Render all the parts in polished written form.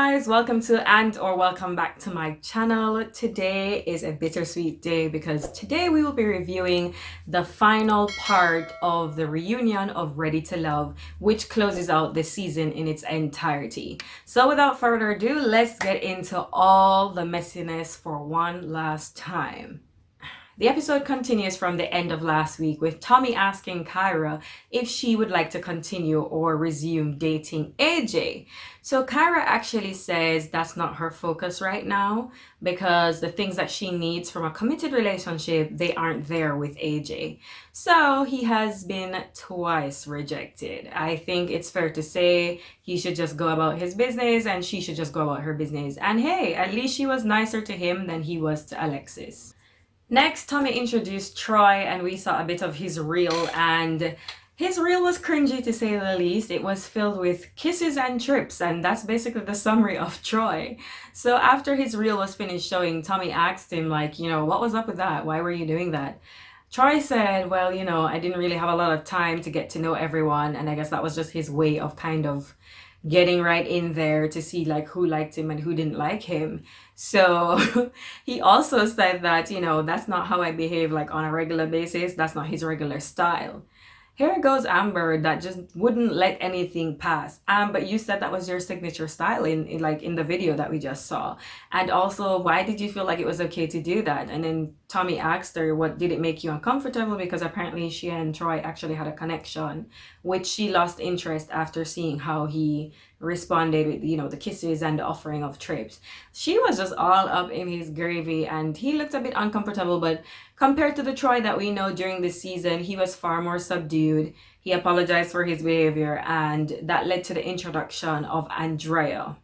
guys, welcome to welcome back to my channel. Today is a bittersweet day because today we will be reviewing the final part of the reunion of Ready to Love, which closes out the season in its entirety. So without further ado, let's get into all the messiness for one last time. The episode continues from the end of last week with Tommy asking Kyra if she would like to continue or resume dating AJ. So Kyra actually says that's not her focus right now because the things that she needs from a committed relationship, they aren't there with AJ. So he has been twice rejected. I think it's fair to say he should just go about his business and she should just go about her business. And hey, at least she was nicer to him than he was to Alexis. Next, Tommy introduced Troy and we saw a bit of his reel, and his reel was cringy to say the least. It was filled with kisses and trips, and that's basically the summary of Troy. So after his reel was finished showing, Tommy asked him what was up with that? Why were you doing that? Troy said, well, I didn't really have a lot of time to get to know everyone, and I guess that was just his way of kind of getting right in there to see who liked him and who didn't like him. So he also said that, that's not how I behave on a regular basis. That's not his regular style. Here goes Amber that just wouldn't let anything pass. But you said that was your signature style in the video that we just saw. And also, why did you feel like it was okay to do that? And then Tommy asked her, what did it make you uncomfortable? Because apparently she and Troy actually had a connection, which she lost interest after seeing how he responded with the kisses and the offering of trips. She was just all up in his gravy and he looked a bit uncomfortable, but compared to the Troy that we know during this season, he was far more subdued. He apologized for his behavior and that led to the introduction of Andrea.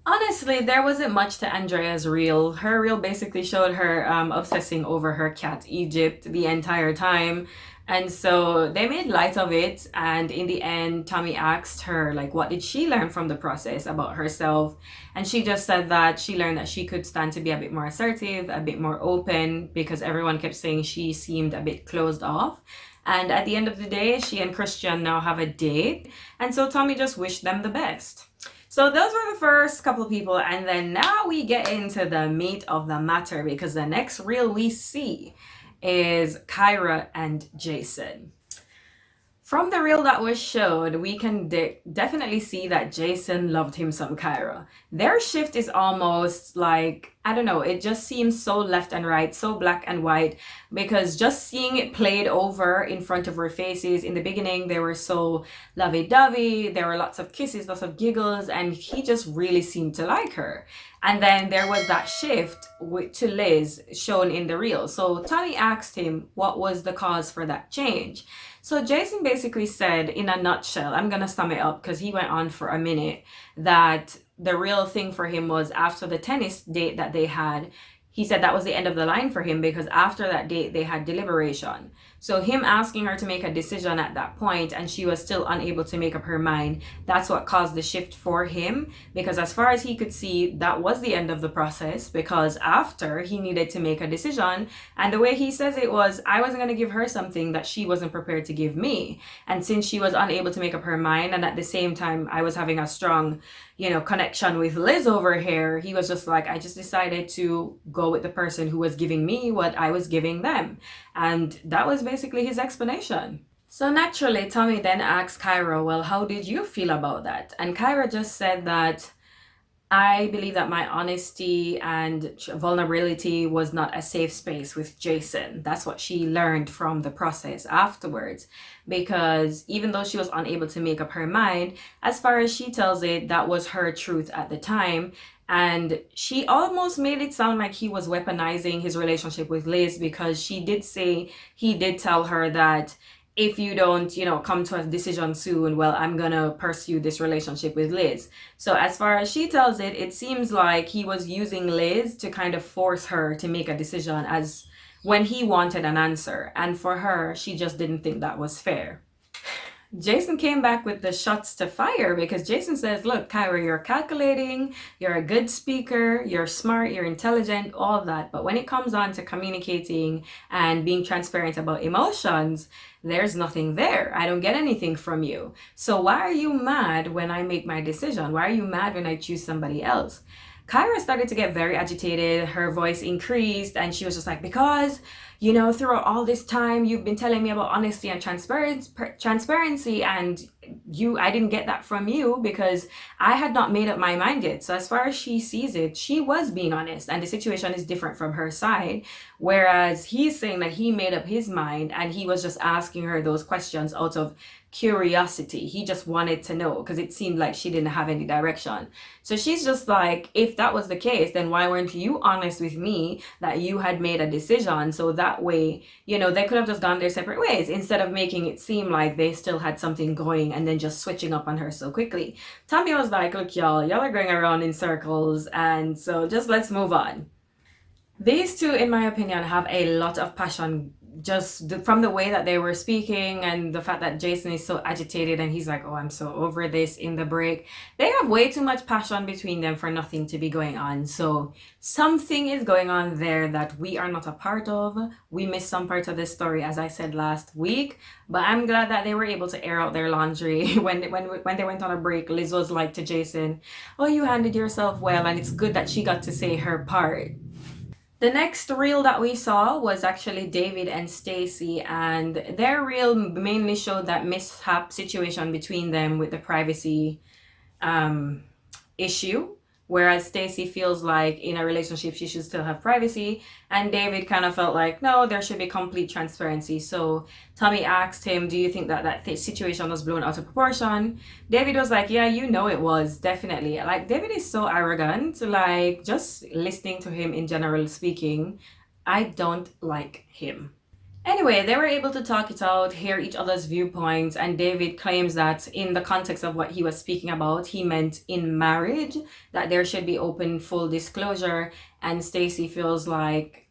Honestly, there wasn't much to Andrea's reel. Her reel basically showed her obsessing over her cat Egypt the entire time. And so they made light of it. And in the end, Tommy asked her, what did she learn from the process about herself? And she just said that she learned that she could stand to be a bit more assertive, a bit more open, because everyone kept saying she seemed a bit closed off. And at the end of the day, she and Christian now have a date. And so Tommy just wished them the best. So those were the first couple of people, and then now we get into the meat of the matter because the next reel we see is Kyra and Jason. From the reel that was showed, we can definitely see that Jason loved him some Kyra. Their shift is almost I don't know, it just seems so left and right, so black and white, because just seeing it played over in front of our faces, in the beginning, they were so lovey-dovey, there were lots of kisses, lots of giggles, and he just really seemed to like her. And then there was that shift to Liz shown in the reel. So Tommy asked him what was the cause for that change. So Jason basically said, in a nutshell, I'm going to sum it up because he went on for a minute, that the real thing for him was after the tennis date that they had, he said that was the end of the line for him because after that date, they had deliberation. So him asking her to make a decision at that point and she was still unable to make up her mind, that's what caused the shift for him. Because as far as he could see, that was the end of the process because after he needed to make a decision. And the way he says it was, I wasn't going to give her something that she wasn't prepared to give me. And since she was unable to make up her mind and at the same time I was having a strong connection with Liz over here, he was just like, I just decided to go with the person who was giving me what I was giving them. And that was basically his explanation. So naturally, Tommy then asked Kyra, well, how did you feel about that? And Kyra just said that I believe that my honesty and vulnerability was not a safe space with Jason. That's what she learned from the process afterwards. Because even though she was unable to make up her mind, as far as she tells it, that was her truth at the time. And she almost made it sound like he was weaponizing his relationship with Liz because she did say he did tell her that if you don't, come to a decision soon, well, I'm gonna pursue this relationship with Liz. So as far as she tells it, it seems like he was using Liz to kind of force her to make a decision as when he wanted an answer. And for her, she just didn't think that was fair. Jason came back with the shots to fire because Jason says, look, Kyra, you're calculating, you're a good speaker, you're smart, you're intelligent, all of that. But when it comes on to communicating and being transparent about emotions, there's nothing there. I don't get anything from you. So why are you mad when I make my decision? Why are you mad when I choose somebody else? Kyra started to get very agitated. Her voice increased, and she was just like, because, throughout all this time, you've been telling me about honesty and transparency, and I didn't get that from you because I had not made up my mind yet. So as far as she sees it, she was being honest, and the situation is different from her side. Whereas he's saying that he made up his mind and he was just asking her those questions out of curiosity. He just wanted to know because it seemed like she didn't have any direction. So she's just like, if that was the case, then why weren't you honest with me that you had made a decision? So that way, they could have just gone their separate ways instead of making it seem like they still had something going and then just switching up on her so quickly. Tommy was like, look, y'all are going around in circles, and so just let's move on. These two, in my opinion, have a lot of passion just from the way that they were speaking and the fact that Jason is so agitated and he's like, oh, I'm so over this in the break. They have way too much passion between them for nothing to be going on. So something is going on there that we are not a part of. We missed some parts of this story, as I said last week, but I'm glad that they were able to air out their laundry. When they went on a break, Liz was like to Jason, oh, you handled yourself well, and it's good that she got to say her part. The next reel that we saw was actually David and Stacey, and their reel mainly showed that mishap situation between them with the privacy issue. Whereas Stacey feels like in a relationship she should still have privacy, and David kind of felt like no, there should be complete transparency. So Tommy asked him, do you think that situation was blown out of proportion? David was like, yeah, it was definitely. Like, David is so arrogant. Like, just listening to him in general speaking, I don't like him. Anyway, they were able to talk it out, hear each other's viewpoints, and David claims that in the context of what he was speaking about, he meant in marriage, that there should be open, full disclosure, and Stacey feels like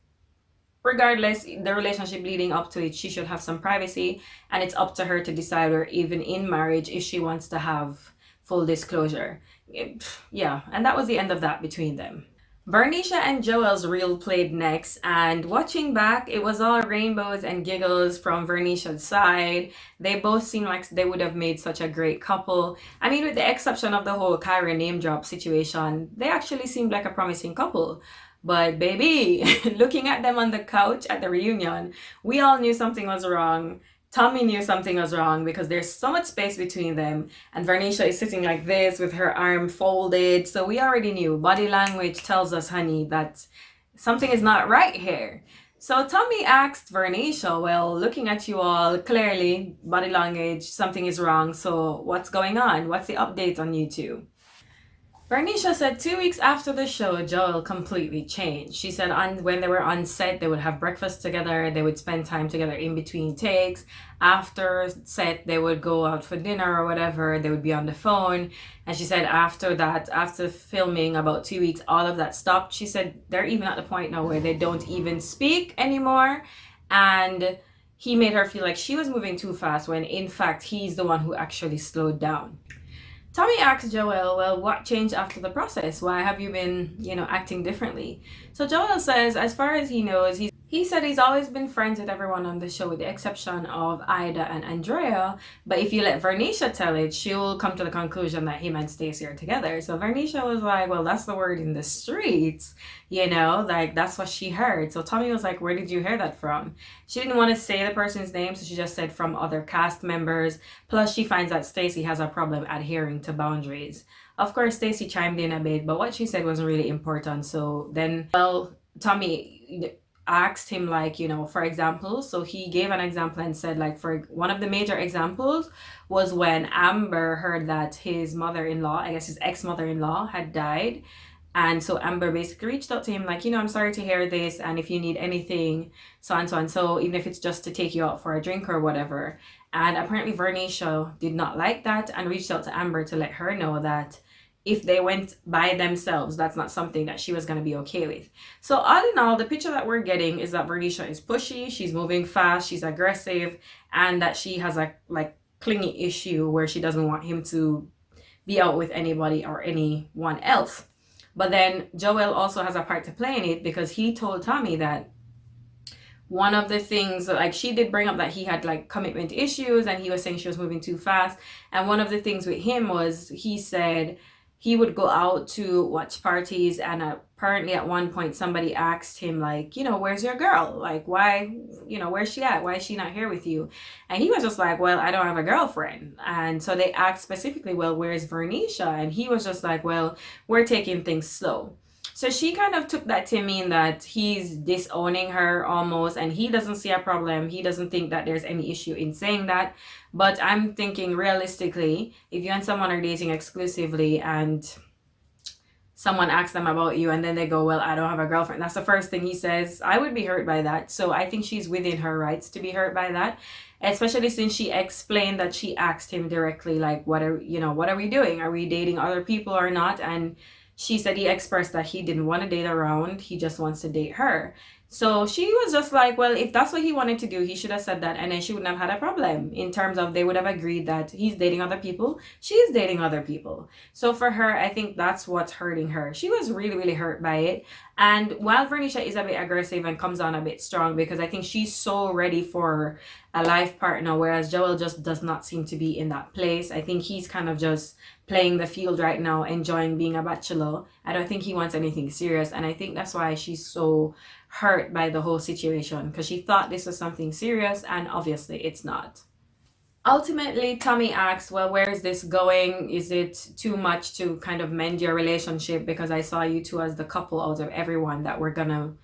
regardless, the relationship leading up to it, she should have some privacy, and it's up to her to decide, or even in marriage, if she wants to have full disclosure. Yeah, and that was the end of that between them. Verneisha and Joel's reel played next, and watching back, it was all rainbows and giggles from Verneisha's side. They both seemed like they would have made such a great couple. I mean, with the exception of the whole Kyra name drop situation, they actually seemed like a promising couple. But baby, looking at them on the couch at the reunion, we all knew something was wrong. Tommy knew something was wrong because there's so much space between them, and Verneisha is sitting like this with her arm folded. So we already knew. Body language tells us, honey, that something is not right here. So Tommy asked Verneisha, well, looking at you all, clearly, body language, something is wrong. So what's going on? What's the update on you two? Verneisha said 2 weeks after the show, Joel completely changed. She said when they were on set, they would have breakfast together, they would spend time together in between takes. After set, they would go out for dinner or whatever, they would be on the phone. And she said after that, after filming about 2 weeks, all of that stopped. She said they're even at the point now where they don't even speak anymore. And he made her feel like she was moving too fast when in fact he's the one who actually slowed down. Tommy asks Joel, well, what changed after the process? Why have you been, acting differently? So Joel says, as far as he knows, he said he's always been friends with everyone on the show with the exception of Ida and Andrea. But if you let Verneisha tell it, she'll come to the conclusion that him and Stacey are together. So Verneisha was like, well, that's the word in the streets, like that's what she heard. So Tommy was like, where did you hear that from? She didn't want to say the person's name, so she just said from other cast members. Plus, she finds that Stacey has a problem adhering to boundaries. Of course, Stacey chimed in a bit, but what she said wasn't really important. So then, Tommy asked him, for example, so he gave an example and said, for one of the major examples was when Amber heard that his mother-in-law, I guess his ex-mother-in-law, had died. And so Amber basically reached out to him I'm sorry to hear this, and if you need anything, so and so and so, even if it's just to take you out for a drink or whatever. And apparently Verneisha did not like that and reached out to Amber to let her know that if they went by themselves, that's not something that she was going to be okay with. So all in all, the picture that we're getting is that Verneisha is pushy, she's moving fast, she's aggressive, and that she has a clingy issue where she doesn't want him to be out with anybody or anyone else. But then Joel also has a part to play in it, because he told Tommy that one of the things, like, she did bring up that he had like commitment issues and he was saying she was moving too fast. And one of the things with him was, he said he would go out to watch parties, and apparently at one point somebody asked him, like, where's your girl, like, why, where's she at, why is she not here with you? And he was just like, well, I don't have a girlfriend. And so they asked specifically, well, where's Verneisha? And he was just like, well, we're taking things slow. So she kind of took that to mean that he's disowning her almost, and he doesn't see a problem. He doesn't think that there's any issue in saying that. But I'm thinking realistically, if you and someone are dating exclusively and someone asks them about you and then they go, well, I don't have a girlfriend, that's the first thing he says, I would be hurt by that. So I think she's within her rights to be hurt by that, especially since she explained that she asked him directly, like, what are we doing? Are we dating other people or not? And she said he expressed that he didn't want to date around, he just wants to date her. So she was just like, well, if that's what he wanted to do, he should have said that, and then she wouldn't have had a problem, in terms of they would have agreed that he's dating other people, she's dating other people. So for her, I think that's what's hurting her. She was really, really hurt by it. And while Verneisha is a bit aggressive and comes on a bit strong, because I think she's so ready for a life partner, whereas Joel just does not seem to be in that place. I think he's kind of just playing the field right now, enjoying being a bachelor. I don't think he wants anything serious, and I think that's why she's so hurt by the whole situation, because she thought this was something serious, and obviously it's not. Ultimately, Tommy asks, well, where is this going? Is it too much to kind of mend your relationship? Because I saw you two as the couple out of everyone that were gonna,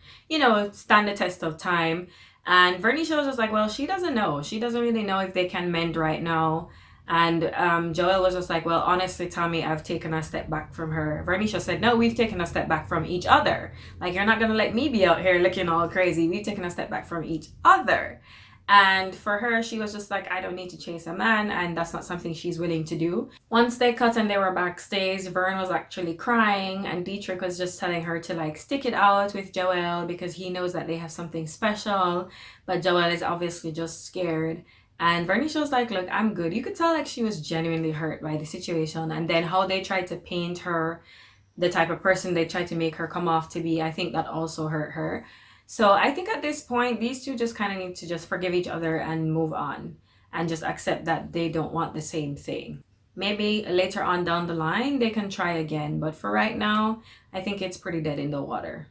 stand the test of time. And Verneisha was just like, well, she doesn't know. She doesn't really know if they can mend right now. And Joel was just like, well, honestly, Tommy, I've taken a step back from her. Verneisha said, no, we've taken a step back from each other. Like, you're not going to let me be out here looking all crazy. We've taken a step back from each other. And for her, she was just like, I don't need to chase a man. And that's not something she's willing to do. Once they cut and they were backstage, Vern was actually crying. And Dietrich was just telling her to, like, stick it out with Joel, because he knows that they have something special. But Joel is obviously just scared. And Verneisha was like, look, I'm good. You could tell, like, she was genuinely hurt by the situation. And then how they tried to paint her, the type of person they tried to make her come off to be, I think that also hurt her. So I think at this point, these two just kind of need to just forgive each other and move on, and just accept that they don't want the same thing. Maybe later on down the line, they can try again. But for right now, I think it's pretty dead in the water.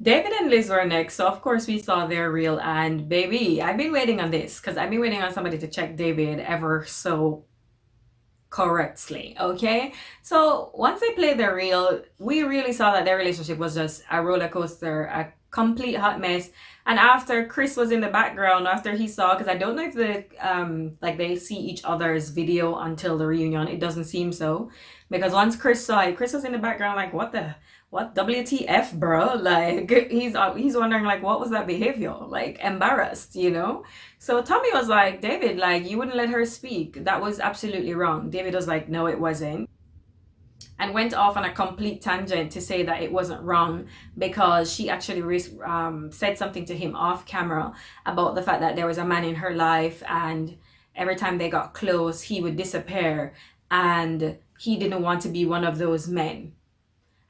David and Liz were next, so of course we saw their reel, and baby, I've been waiting on this, because I've been waiting on somebody to check David ever so correctly, okay? So once they played their reel, we really saw that their relationship was just a roller coaster, a complete hot mess. And after Chris was in the background, after he saw, because I don't know if they see each other's video until the reunion, it doesn't seem so, because once Chris saw it, Chris was in the background like, what WTF, bro? Like, he's wondering, like, what was that behavior? Like, embarrassed, So Tommy was like, David, like, you wouldn't let her speak. That was absolutely wrong. David was like, no, it wasn't. And went off on a complete tangent to say that it wasn't wrong, because she actually said something to him off camera about the fact that there was a man in her life, and every time they got close, he would disappear, and he didn't want to be one of those men.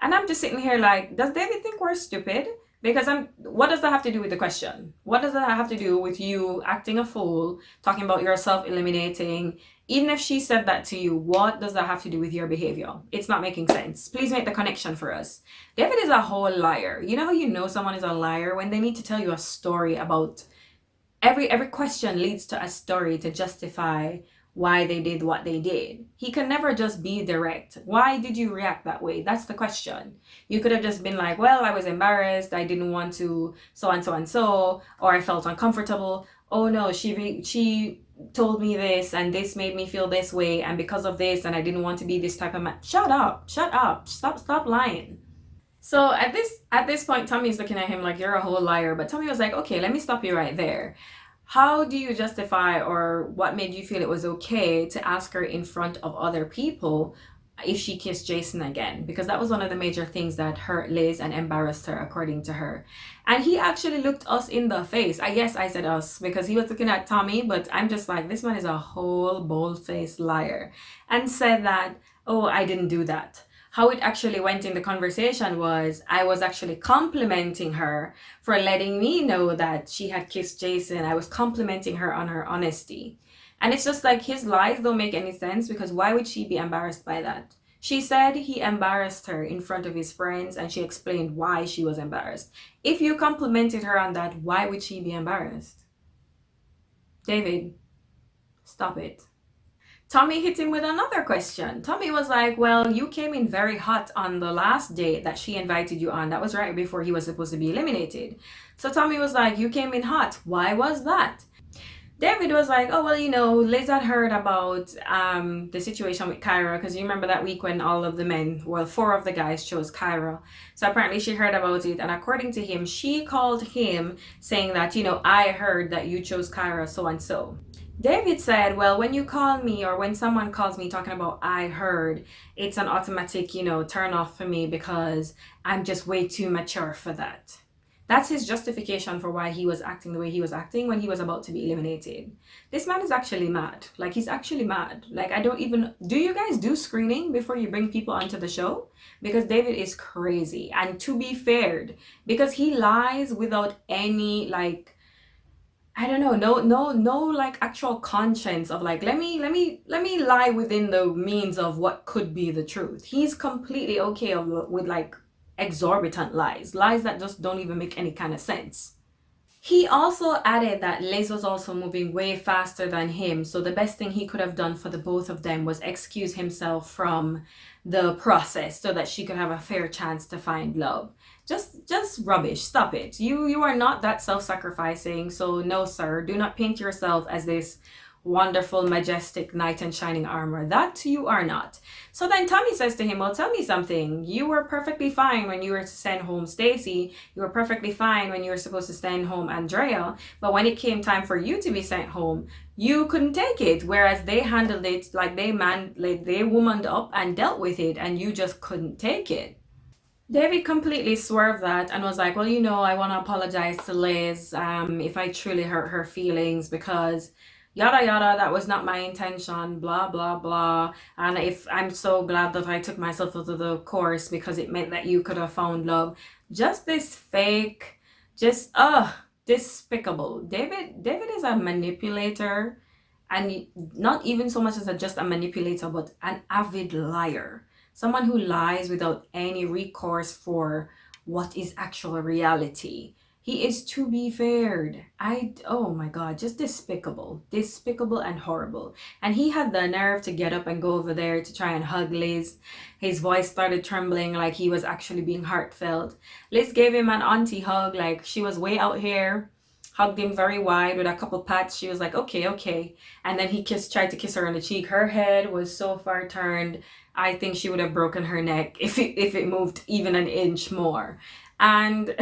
And I'm just sitting here like, does David think we're stupid? Because what does that have to do with the question? What does that have to do with you acting a fool, talking about yourself eliminating? Even if she said that to you, what does that have to do with your behavior? It's not making sense. Please make the connection for us. David is a whole liar. You know how you know someone is a liar? When they need to tell you a story about, every question leads to a story to justify why they did what they did. He can never just be direct. Why did you react that way? That's the question. You could have just been like, well, I was embarrassed, I didn't want to so and so and so, or I felt uncomfortable. Oh no, she told me this, and this made me feel this way, and because of this, and I didn't want to be this type of man. Shut up, stop lying. So at this point, Tommy's looking at him like, you're a whole liar. But Tommy was like, okay, let me stop you right there. How do you justify, or what made you feel it was okay to ask her in front of other people if she kissed Jason again, because that was one of the major things that hurt Liz and embarrassed her, according to her. And he actually looked us in the face. I guess I said us because he was looking at Tommy, but I'm just like, this man is a whole bold-faced liar, and said that, oh, I didn't do that. How it actually went in the conversation was I was actually complimenting her for letting me know that she had kissed Jason. I was complimenting her on her honesty. And it's just like his lies don't make any sense, because why would she be embarrassed by that? She said he embarrassed her in front of his friends, and she explained why she was embarrassed. If you complimented her on that, why would she be embarrassed? David, stop it. Tommy hit him with another question. Tommy was like, well, you came in very hot on the last date that she invited you on. That was right before he was supposed to be eliminated. So Tommy was like, you came in hot. Why was that? David was like, oh, well, Liz had heard about the situation with Kyra, because you remember that week when all of the men, well, 4 of the guys chose Kyra. So apparently she heard about it, and according to him, she called him saying that, I heard that you chose Kyra so and so. David said, well, when you call me, or when someone calls me talking about I heard, it's an automatic, turn off for me, because I'm just way too mature for that. That's his justification for why he was acting the way he was acting when he was about to be eliminated. This man is actually mad. Like, he's actually mad. Like, I don't even... Do you guys do screening before you bring people onto the show? Because David is crazy. And to be fair, because he lies without any, like... I don't know, no, like actual conscience of like, let me lie within the means of what could be the truth. He's completely okay with like exorbitant lies that just don't even make any kind of sense. He also added that Liz was also moving way faster than him, so the best thing he could have done for the both of them was excuse himself from the process so that she could have a fair chance to find love. Just rubbish. Stop it. You are not that self-sacrificing, so no, sir. Do not paint yourself as this wonderful, majestic knight in shining armor. That you are not. So then Tommy says to him, well, tell me something. You were perfectly fine when you were to send home Stacey. You were perfectly fine when you were supposed to send home Andrea. But when it came time for you to be sent home, you couldn't take it. Whereas they handled it like they womaned up and dealt with it, and you just couldn't take it. David completely swerved that and was like, well, I want to apologize to Liz if I truly hurt her feelings, because yada yada, that was not my intention, blah blah blah. And if I'm so glad that I took myself out of the course because it meant that you could have found love. Just this fake, just despicable. David is a manipulator, and not even so much as just a manipulator, but an avid liar. Someone who lies without any recourse for what is actual reality. He is to be feared. Oh my God, just despicable and horrible. And he had the nerve to get up and go over there to try and hug Liz. His voice started trembling like he was actually being heartfelt. Liz gave him an auntie hug, like she was way out here. Hugged him very wide with a couple pats. She was like, okay. And then he tried to kiss her on the cheek. Her head was so far turned, I think she would have broken her neck if it moved even an inch more. And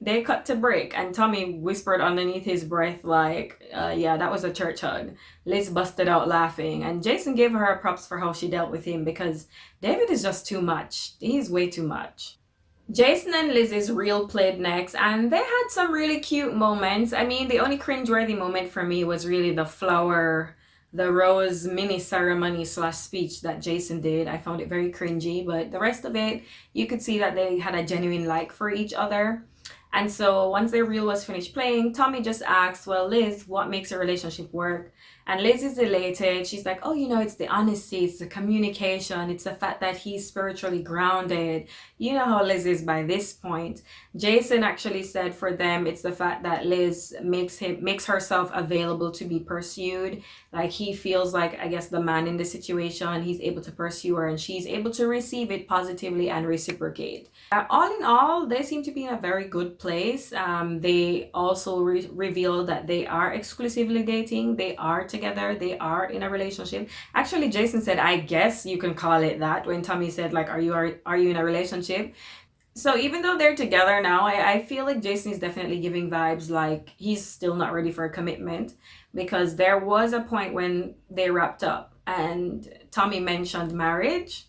they cut to break, and Tommy whispered underneath his breath like, yeah, that was a church hug. Liz busted out laughing, and Jason gave her props for how she dealt with him, because David is just too much. He's way too much. Jason and Liz's reel played next, and they had some really cute moments. I mean, the only cringeworthy moment for me was really the rose mini ceremony / speech that Jason did. I found it very cringy, but the rest of it, you could see that they had a genuine like for each other. And so once their reel was finished playing, Tommy just asked, well, Liz, what makes your relationship work? And Liz is elated. She's like, oh, it's the honesty, it's the communication, it's the fact that he's spiritually grounded. You know how Liz is by this point. Jason actually said for them, it's the fact that Liz makes herself available to be pursued. Like, he feels like, I guess, the man in the situation. He's able to pursue her, and she's able to receive it positively and reciprocate. All in all, they seem to be in a very good place. They also revealed that they are exclusively dating. They are together. They are in a relationship. Actually, Jason said, I guess you can call it that, when Tommy said, like, are you in a relationship? So even though they're together now, I feel like Jason is definitely giving vibes like he's still not ready for a commitment, because there was a point when they wrapped up and Tommy mentioned marriage.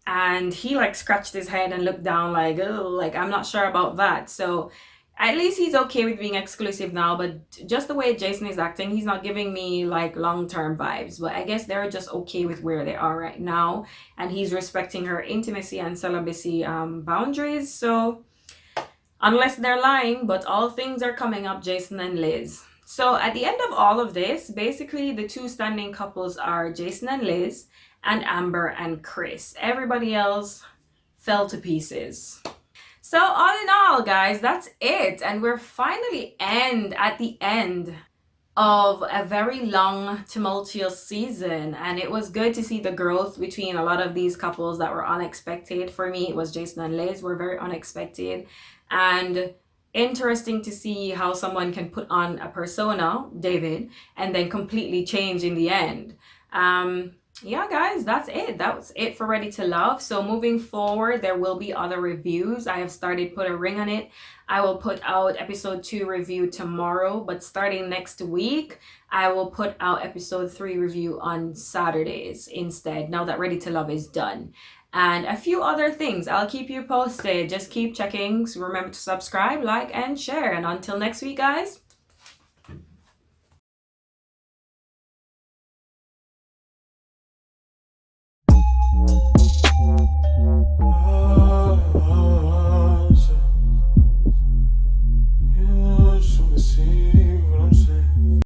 and he like scratched his head and looked down like, oh, like I'm not sure about that. So at least he's okay with being exclusive now, but just the way Jason is acting, he's not giving me like long-term vibes. But I guess they're just okay with where they are right now, and he's respecting her intimacy and celibacy boundaries. So unless they're lying, but all things are coming up, Jason and Liz. So at the end of all of this, basically the two standing couples are Jason and Liz and Amber and Chris. Everybody else fell to pieces. So all in all, guys, that's it. And we're finally at the end of a very long, tumultuous season. And it was good to see the growth between a lot of these couples that were unexpected. For me, it was Jason and Liz were very unexpected. And interesting to see how someone can put on a persona, David, and then completely change in the end. Yeah, guys, that's it. That's it for Ready to Love. So moving forward, there will be other reviews. I have started put a ring on it. I will put out episode 2 review tomorrow, but starting next week, I will put out episode 3 review on Saturdays instead, now that Ready to Love is done. And a few other things. I'll keep you posted. Just keep checking. So remember to subscribe, like, and share. And until next week, guys,